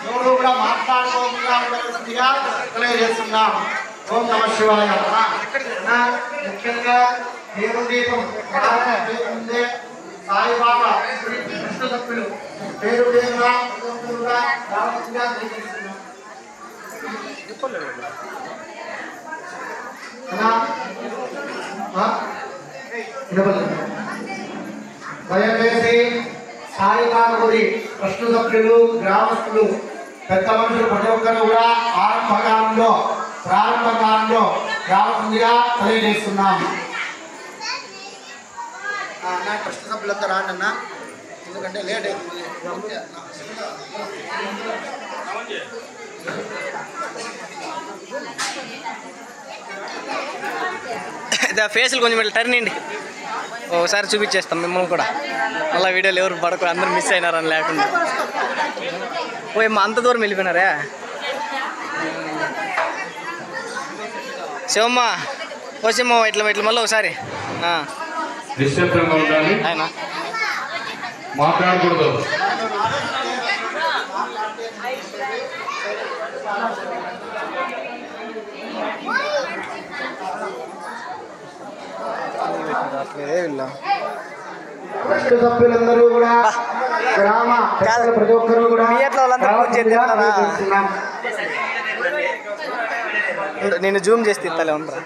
ఎవరు కూడా మాట్లాడుకోకుండా ఉండవలసిందిగా తెలియజేస్తున్నాం. ఓం నమ శివాయ. ముఖ్యంగా దేవుడి దీపం సాయిబాబా విష్ణు సభ్యులు పేరు పేరుగా దయచేసి సాయిబాబా గుడి విష్ణు సభ్యులు గ్రామస్తులు పెద్ద మనుషులు ప్రతి ఒక్కరు కూడా ప్రారంభకాలంలో రావాల్సిందిగా తెలియజేస్తున్నాం. ట్రస్ట్ సభ్యులంతా రాండి అన్న, ఎందుకంటే లేట్ అవుతుంది. ఫేస్లు కొంచెం ఇట్లా టర్న్ అండి, ఒకసారి చూపించేస్తాం మిమ్మల్ని కూడా. అలా వీడియోలు ఎవరు పడకు, అందరూ మిస్ అయినారని లేకుండా. పోయి మా అంత దూరం వెళ్ళిపోయినారే. శివమ్మ వచ్చేమ్మ ఇట్లా మళ్ళీ ఒకసారి ఆయన మాట్లాడకూడదు. సభ్యులందరూ కూడా గ్రామ ప్రతి ఒక్కరు కూడా నేను జూమ్ చేసి తిట్టాలి ఉండరా.